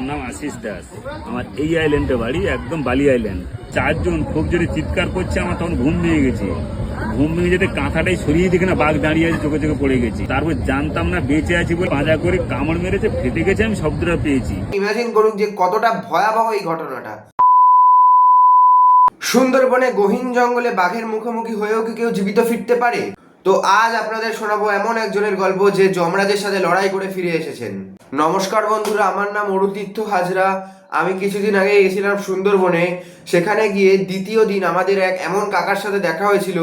নাম আশিস দাস। আমার এই আইল্যান্ডে বাড়ি, একদম বালি আইল্যান্ড। 4 জন খুব জোরে চিৎকার করছে, আমার তখন ঘুম ভেঙে গেছে। ঘুম ভেঙে যেতে কাঁথাটাই সরিয়ে দেখে না বাঘ দাঁড়িয়ে আছে, চোখে চোখে পড়ে গেছি। তারপর জানতাম না বেঁচে আছি বলে পাঁজা করে কামড় মেরেছে, ফেটে গেছে, আমি শব্দটা পেয়েছি। ইমাজিন করুন যে কতটা ভয়াবহ এই ঘটনাটা। সুন্দরবনে গহীন জঙ্গলে বাঘের মুখোমুখি হয়েও কি কেউ জীবিত ফিরতে পারে? তো আজ আপনাদের শোনাবো এমন একজনের গল্প যে যমরাজের সাথে লড়াই করে ফিরে এসেছেন। নমস্কার বন্ধুরা, আমার নাম অরুতীর্থ হাজরা। আমি কিছুদিন আগে গেছিলাম সুন্দরবনে। সেখানে গিয়ে দ্বিতীয় দিন আমাদের এক এমন কাকার সাথে দেখা হয়েছিল,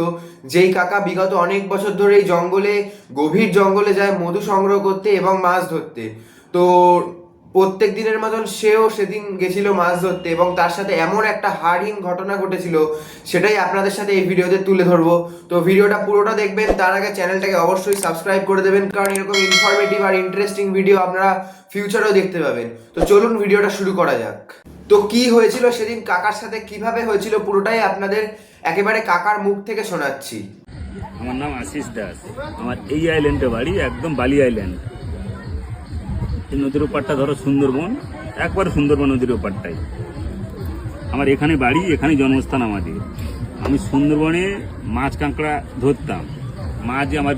যেই কাকা বিগত অনেক বছর ধরে এই জঙ্গলে, গভীর জঙ্গলে যায় মধু সংগ্রহ করতে এবং মাছ ধরতে। তো প্রত্যেক দিনের মতন সেও সেদিন গেছিল মাছ ধরতে, এবং তার সাথে এমন একটা হাড়হীন ঘটনা ঘটেছিল, সেটাই আপনাদের সাথে এই ভিডিওতে তুলে ধরবো। তো ভিডিওটা পুরোটা দেখবেন, তার আগে চ্যানেলটাকে অবশ্যই সাবস্ক্রাইব করে দেবেন, কারণ এরকম ইনফরমেটিভ আর ইন্টারেস্টিং ভিডিও আপনারা ফিউচারেও দেখতে পাবেন। তো চলুন ভিডিওটা শুরু করা যাক। তো কি হয়েছিল সেদিন কাকার সাথে, কিভাবে হয়েছিল, পুরোটাই আপনাদের একেবারে কাকার মুখ থেকে শোনাচ্ছি। আমার নাম আশিস দাস। আমার এই আইল্যান্ডে বাড়ি, একদম বালি আইল্যান্ড। এই নদীর ওপারটা ধরো সুন্দরবন, একবার সুন্দরবন নদীর ওপারটাই আমার এখানে বাড়ি, এখানে জন্মস্থান আমাদের। আমি সুন্দরবনে মাছ কাঁকড়া ধরতাম। মাছ যে আমার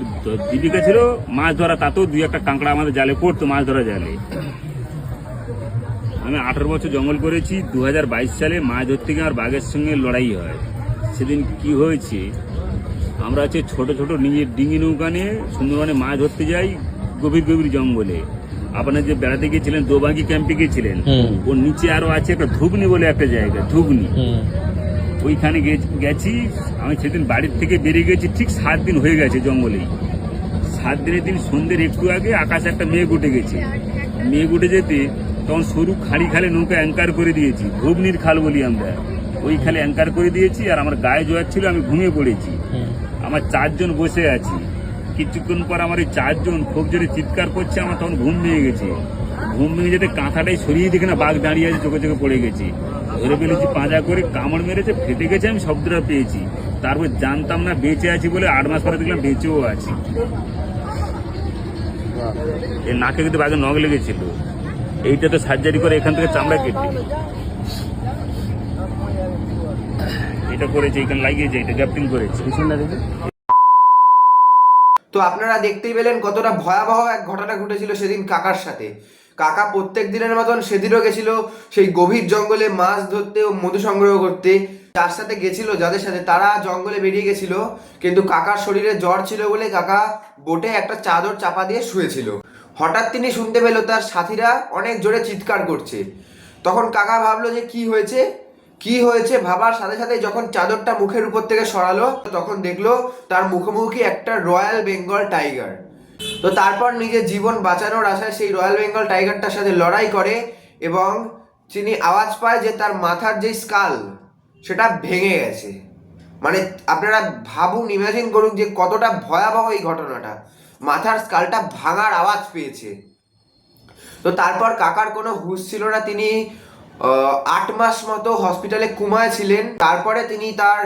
জীবিকা ছিল মাছ ধরা, তাতেও 2-1টা কাঁকড়া আমাদের জালে পড়তো, মাছ ধরা জালে। আমি 18 বছর জঙ্গল করেছি। 2022 সালে মাছ ধরতে গিয়ে আমার বাঘের সঙ্গে লড়াই হয়। সেদিন কি হয়েছে, আমরা হচ্ছে ছোট ছোট নিজের ডিঙি নৌকা নিয়ে সুন্দরবনে মাছ ধরতে যাই, গভীর গভীর জঙ্গলে। আপনার যে বেড়াতে গিয়েছিলেন দোবাঙ্গি ক্যাম্পে গিয়েছিলেন, ওর নিচে আরো আছে একটা ধুবনি বলে একটা জায়গা, ধুবনি। ওইখানে গেছি আমি। সেদিন বাড়ির থেকে বেরিয়ে গেছি, ঠিক 7 দিন হয়ে গেছে জঙ্গলেই। 7 দিনের দিন সন্ধ্যের একটু আগে আকাশে একটা মেঘ উঠে গেছে। মেঘ উঠে যেতে তখন সরু খালি খালে নৌকা অ্যাঙ্কার করে দিয়েছি, ধুবনির খাল বলি আমরা। ওই খালে অ্যাঙ্কার করে দিয়েছি, আর আমার গায়ে জোয়ার ছিল, আমি ঘুমিয়ে পড়েছি। আমার 4 জন বসে আছি। কিছুক্ষণ পর আমার এই 4 জন খুব জোরে চিৎকার করছে, আমার তখন ঘুম ভেঙে গেছে। ঘুম ভেঙে যেতে কাঁথাটাই সরিয়ে দেখে না বাঘ দাঁড়িয়ে আছে, চোখে চোখে পড়ে গেছি। ধরে ফেলেছি, পাঁজা করে কামড় মেরেছে, ফেটে গেছে, আমি শব্দটা পেয়েছি। তারপর জানতাম না বেঁচে আছি বলে 8 মাস পরে দেখলাম বেঁচেও আছি। এই নাকে কিন্তু বাঘের নখ লেগেছিল। এইটা তো সার্জারি করে এখান থেকে চামড়া কেটে এটা করেছে, এখানে লাগিয়েছে, এটা গ্যাপটিং করেছে। তো আপনারা দেখতেই পেলেন কতটা ভয়াবহ এক ঘটনা ঘটেছিল সেদিন কাকার সাথে। কাকা প্রত্যেক দিনের মতন সেদিনও গেছিল সেই গভীর জঙ্গলে মাছ ধরতে ও মধু সংগ্রহ করতে। তার সাথে গেছিল যাদের সাথে, তারা জঙ্গলে বেরিয়ে গেছিল, কিন্তু কাকার শরীরে জ্বর ছিল বলে কাকা বোটে একটা চাদর চাপা দিয়ে শুয়েছিল। হঠাৎ তিনি শুনতে পেল তার সাথীরা অনেক জোরে চিৎকার করছে। তখন কাকা ভাবলো যে কি হয়েছে কি হয়েছে, ভাবার সাথে সাথে যখন চাদরটা মুখের উপর থেকে সরালো, তখন দেখলো তার মুখোমুখি একটা রয়্যাল বেঙ্গল টাইগার। তো তারপর নিজের জীবন বাঁচানোর আশায় সেই রয়্যাল বেঙ্গল টাইগারটার সাথে লড়াই করে, এবং তিনি আওয়াজ পায় যে তার মাথার যে স্কাল সেটা ভেঙে গেছে। মানে আপনারা ভাবুন, ইমাজিন করুন যে কতটা ভয়াবহ এই ঘটনাটা। মাথার স্কালটা ভাঙার আওয়াজ পেয়েছে। তো তারপর কাকার কোনো হুঁশ ছিল না। তিনি 8 মাস মতো হসপিটালে কুমায় ছিলেন। তারপরে তিনি তার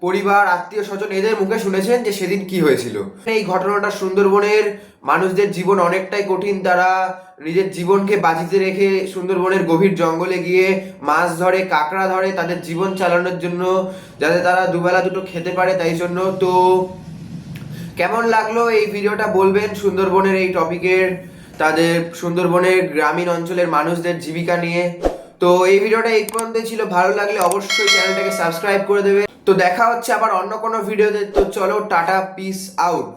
পরিবার, আত্মীয় স্বজন এদের মুখে শুনেছেন যে সেদিন কি হয়েছিল। এই ঘটনাটা সুন্দরবনের মানুষদের জীবন অনেকটাই কঠিন। তারা নিজের জীবনকে বাজিতে রেখে সুন্দরবনের গভীর জঙ্গলে গিয়ে মাছ ধরে, কাঁকড়া ধরে, তাদের জীবন চালানোর জন্য, যাতে তারা দুবেলা দুটো খেতে পারে, তাই জন্য। তো কেমন লাগলো এই ভিডিওটা বলবেন সুন্দরবনের এই টপিকের, তাদের সুন্দরবনের গ্রামীণ অঞ্চলের মানুষদের জীবিকা নিয়ে। তো এই ভিডিওটা এই পর্যন্তই ছিল। ভালো লাগলে অবশ্যই চ্যানেলটাকে সাবস্ক্রাইব করে দেবে। তো দেখা হচ্ছে আবার অন্য কোনো ভিডিওতে। তো চলো, টাটা, পিস আউট।